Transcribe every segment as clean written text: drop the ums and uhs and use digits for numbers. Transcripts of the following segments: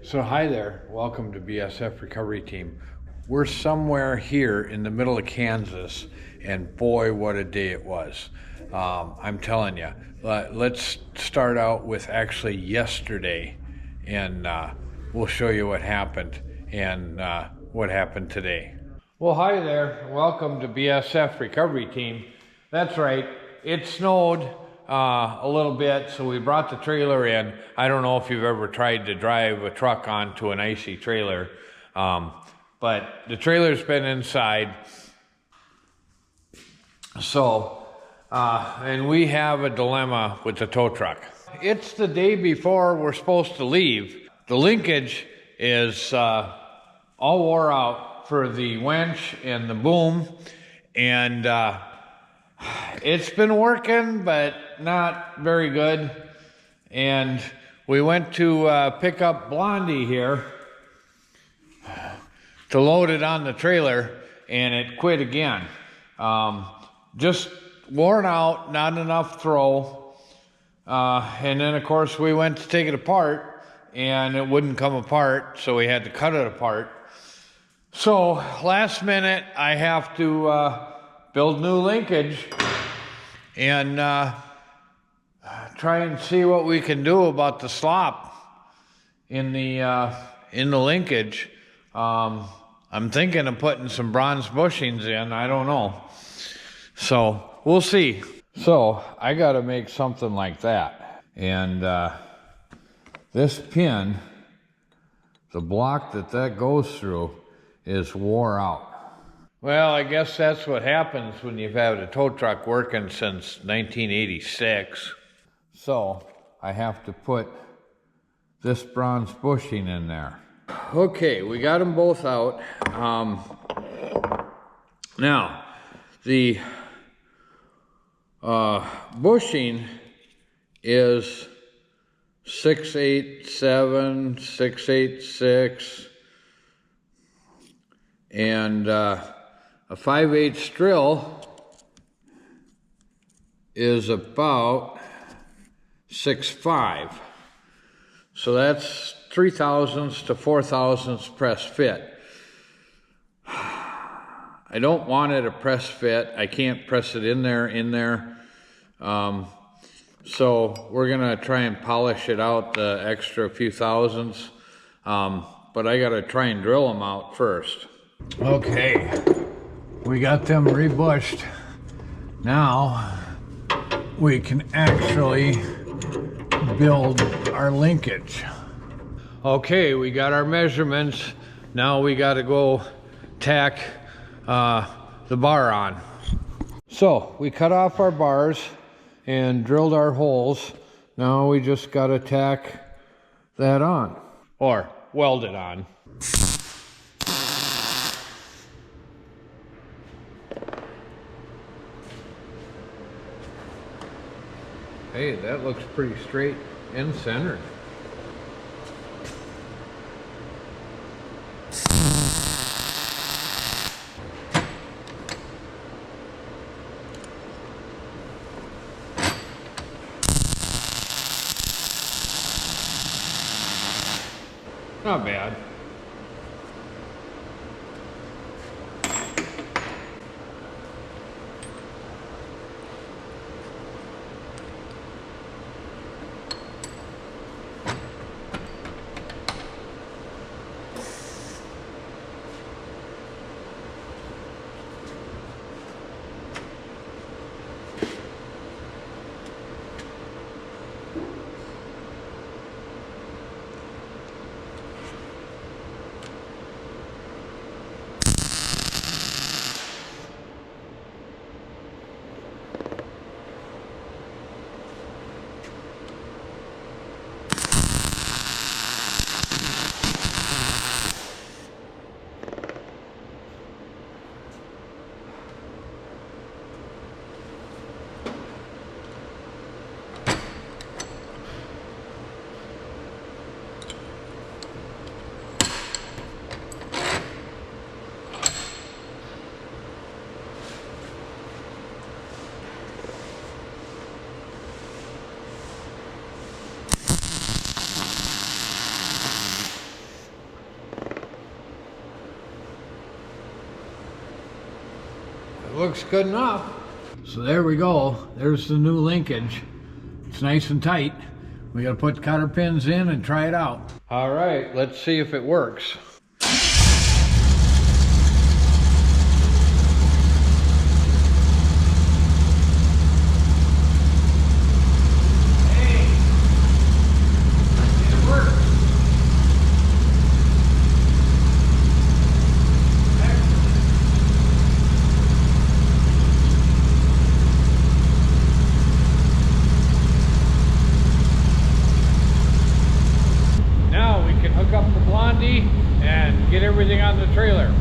So hi there, welcome to BSF Recovery Team. We're somewhere here in the middle of Kansas, and boy, what a day it was. I'm telling you, let's start out with actually yesterday, and we'll show you what happened and what happened today. Well, hi there, welcome to BSF Recovery Team. That's right, it snowed a little bit, so we brought the trailer in. I don't know if you've ever tried to drive a truck onto an icy trailer, but the trailer's been inside. So, and we have a dilemma with the tow truck. It's the day before we're supposed to leave. The linkage is all wore out for the winch and the boom, and it's been working, but not very good. And we went to pick up Blondie here to load it on the trailer, and it quit again. Just worn out, not enough throw. And then, of course, we went to take it apart, and it wouldn't come apart, so we had to cut it apart. So, last minute, I have to build new linkage and try and see what we can do about the slop in the linkage. I'm thinking of putting some bronze bushings in. I don't know. So we'll see. So I got to make something like that. And this pin, the block that goes through, is wore out. Well, I guess that's what happens when you've had a tow truck working since 1986. So I have to put this bronze bushing in there. Okay, we got them both out. Now, the bushing is 687, 686, and a 5/8 drill is about 6.5. So that's 3/1000 to 4/1000 press fit. I don't want it a press fit. I can't press it in there. So we're gonna try and polish it out the extra few thousandths. But I gotta try and drill them out first. Okay, we got them rebushed. Now we can actually build our linkage. Okay, we got our measurements. Now we got to go tack the bar on. So we cut off our bars and drilled our holes. Now we just got to tack that on, or weld it on. Hey, that looks pretty straight and centered. Not bad. looks good enough. So there we go. There's the new linkage. It's nice and tight. We gotta put cotter pins in and try it out. All right, let's see if it works. And get everything on the trailer.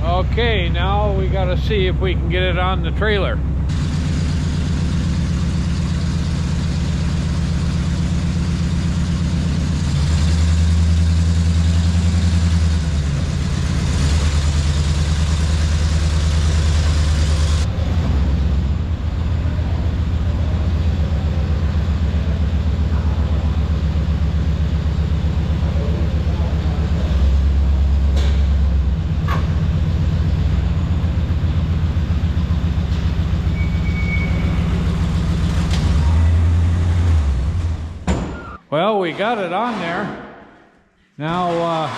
Okay, now we gotta see if we can get it on the trailer. Well, we got it on there. Now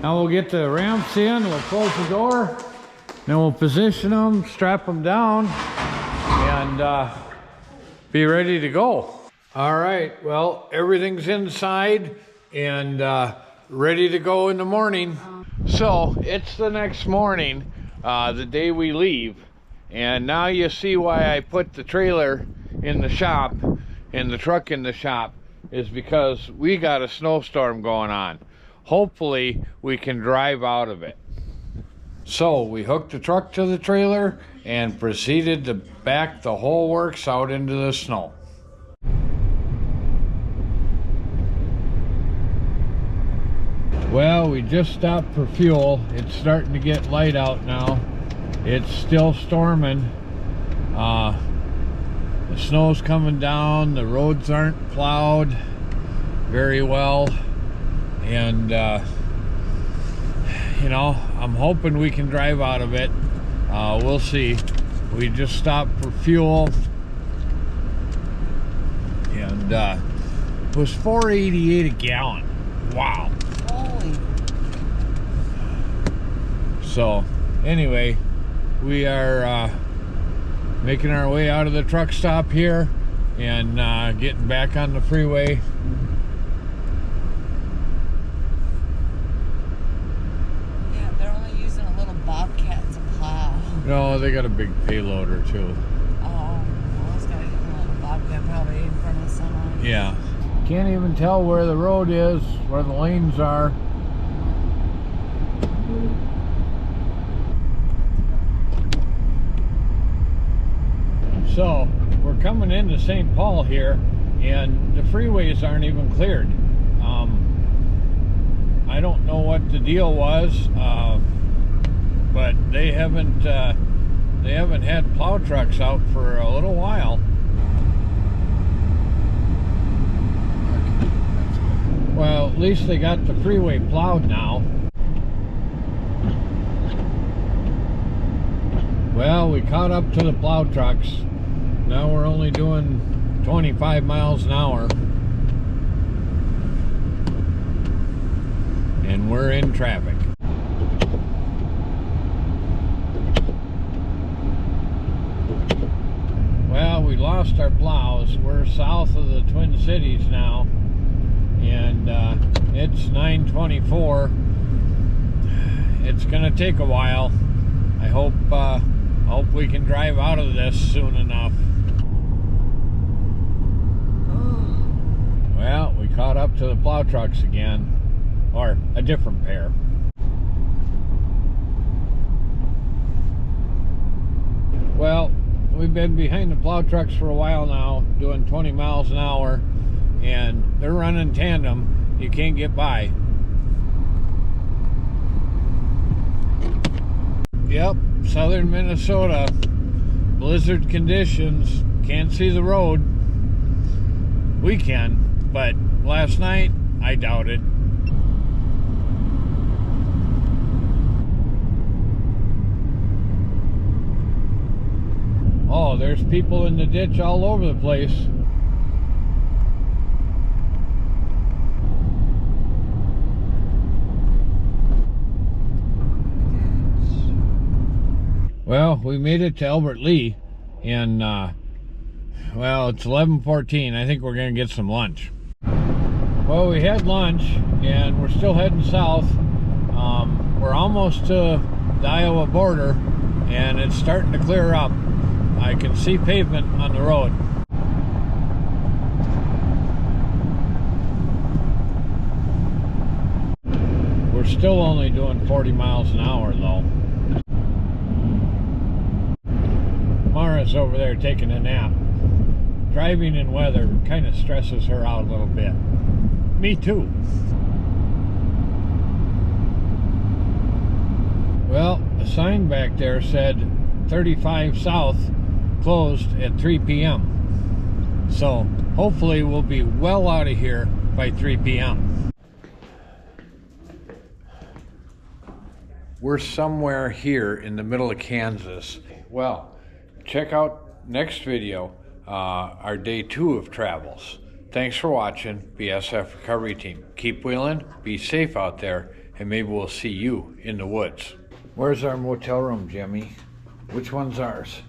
we'll get the ramps in, we'll close the door, then we'll position them, strap them down, and be ready to go. All right, well, everything's inside and ready to go in the morning. So it's the next morning, the day we leave, and now you see why I put the trailer in the shop and the truck in the shop, is because we got a snowstorm going on. Hopefully we can drive out of it. So we hooked the truck to the trailer and proceeded to back the whole works out into the snow. Well, we just stopped for fuel. It's starting to get light out now. It's still storming. The snow's coming down, the roads aren't plowed very well, and you know, I'm hoping we can drive out of it. We'll see. We just stopped for fuel, and it was $4.88 a gallon. Wow. Holy. So anyway, we are making our way out of the truck stop here and getting back on the freeway. Yeah, they're only using a little Bobcat to plow. No, they got a big payloader too. Oh, well, it's got a little Bobcat probably in front of the semi. Yeah. Can't even tell where the road is, where the lanes are. So we're coming into St. Paul here, and the freeways aren't even cleared. I don't know what the deal was, but they haven't had plow trucks out for a little while. Well, at least they got the freeway plowed now. Well, we caught up to the plow trucks. Now we're only doing 25 miles an hour. And we're in traffic. Well, we lost our plows. We're south of the Twin Cities now. And it's 9:24. It's gonna take a while. I hope we can drive out of this soon enough. Well, we caught up to the plow trucks again, or a different pair. Well, we've been behind the plow trucks for a while now, doing 20 miles an hour, and they're running tandem. You can't get by. Yep, southern Minnesota, blizzard conditions, can't see the road. We can, but last night I doubt it. Oh, there's people in the ditch all over the place. Well, we made it to Albert Lea, and well, it's 11:14. I think we're gonna get some lunch. Well, we had lunch, and we're still heading south. We're almost to the Iowa border, and it's starting to clear up. I can see pavement on the road. We're still only doing 40 miles an hour, though. Mara's over there taking a nap. Driving in weather kind of stresses her out a little bit. Me too. Well, a sign back there said 35 south closed at 3 p.m. So hopefully we'll be well out of here by 3 p.m. We're somewhere here in the middle of Kansas. Well, check out next video, our day 2 of travels. Thanks for watching, BSF Recovery Team. Keep wheeling, be safe out there, and maybe we'll see you in the woods. Where's our motel room, Jimmy? Which one's ours?